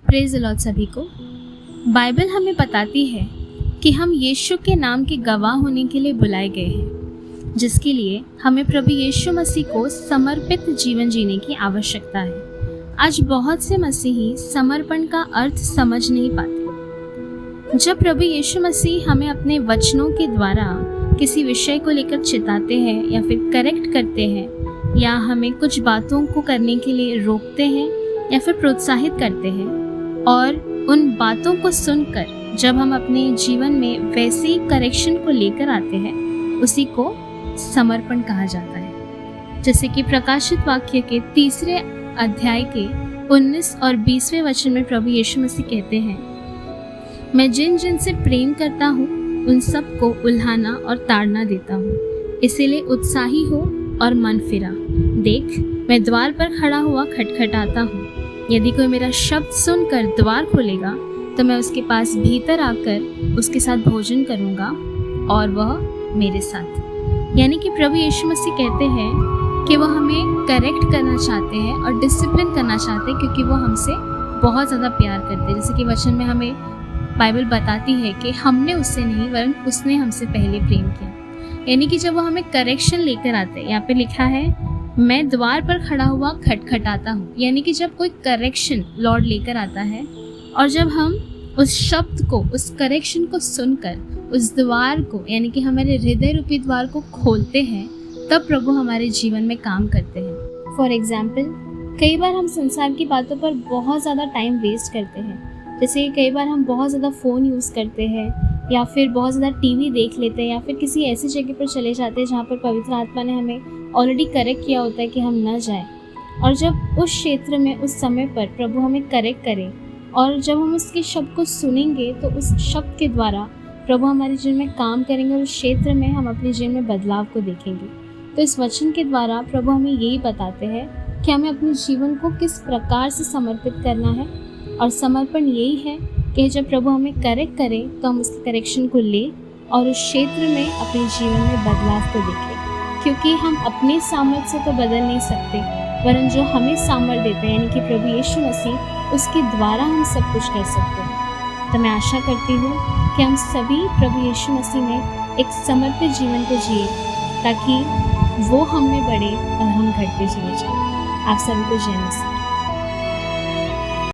Praise the Lord सभी को। Bible हमें बताती है कि हम यीशु के नाम के गवाह होने के लिए बुलाए गए हैं, जिसके लिए हमें प्रभु यीशु मसीह को समर्पित जीवन जीने की आवश्यकता है। आज बहुत से मसीही समर्पण का अर्थ समझ नहीं पाते। जब प्रभु यीशु मसीह हमें अपने वचनों के द्वारा किसी विषय को लेकर चिताते हैं या फिर करेक्ट करते हैं या हमें कुछ बातों को करने के लिए रोकते हैं या फिर प्रोत्साहित करते हैं, और उन बातों को सुनकर जब हम अपने जीवन में वैसे ही करेक्शन को लेकर आते हैं, उसी को समर्पण कहा जाता है। जैसे कि प्रकाशित वाक्य के 3 अध्याय के 19 और 20वें वचन में प्रभु यीशु मसीह कहते हैं, मैं जिन जिन से प्रेम करता हूँ उन सब को उल्हाना और ताड़ना देता हूँ, इसीलिए उत्साही हो और मन फिरा। देख, मैं द्वार पर खड़ा हुआ खटखटाता हूँ। यदि कोई मेरा शब्द सुनकर द्वार खोलेगा तो मैं उसके पास भीतर आकर उसके साथ भोजन करूँगा और वह मेरे साथ। यानी कि प्रभु यीशु मसीह कहते हैं कि वह हमें करेक्ट करना चाहते हैं और डिसिप्लिन करना चाहते हैं, क्योंकि वो हमसे बहुत ज़्यादा प्यार करते हैं। जैसे कि वचन में हमें बाइबल बताती है कि हमने उससे नहीं वरन उसने हमसे पहले प्रेम किया। यानी कि जब वो हमें करेक्शन लेकर आते हैं, यहाँ पे लिखा है मैं द्वार पर खड़ा हुआ खटखटाता हूँ। यानी कि जब कोई करेक्शन लॉर्ड लेकर आता है और जब हम उस शब्द को, उस करेक्शन को सुनकर उस द्वार को, यानी कि हमारे हृदय रूपी द्वार को खोलते हैं, तब प्रभु हमारे जीवन में काम करते हैं। फॉर एग्जाम्पल, कई बार हम संसार की बातों पर बहुत ज़्यादा टाइम वेस्ट करते हैं। जैसे कई बार हम बहुत ज़्यादा फ़ोन यूज़ करते हैं या फिर बहुत ज़्यादा टीवी देख लेते हैं या फिर किसी ऐसी जगह पर चले जाते हैं जहाँ पर पवित्र आत्मा ने हमें ऑलरेडी करेक्ट किया होता है कि हम न जाएं। और जब उस क्षेत्र में, उस समय पर प्रभु हमें करेक्ट करें और जब हम उसके शब्द को सुनेंगे तो उस शब्द के द्वारा प्रभु हमारे जीवन में काम करेंगे और उस क्षेत्र में हम अपने जीवन में बदलाव को देखेंगे। तो इस वचन के द्वारा प्रभु हमें यही बताते हैं कि हमें अपने जीवन को किस प्रकार से समर्पित करना है, और समर्पण यही है कि जब प्रभु हमें करेक्ट करें तो हम उसके करेक्शन को लें और उस क्षेत्र में अपने जीवन में बदलाव को देखें। क्योंकि हम अपने सामर्थ्य से तो बदल नहीं सकते, वरन जो हमें सामर्थ्य देते हैं यानी कि प्रभु यीशु मसीह, उसके द्वारा हम सब कुछ कर सकते हैं। तो मैं आशा करती हूँ कि हम सभी प्रभु यीशु मसीह में एक समर्पित जीवन को जिए, ताकि वो हम में बढ़े और हम घटते चले जाएं। आप सभी को जय मसीह।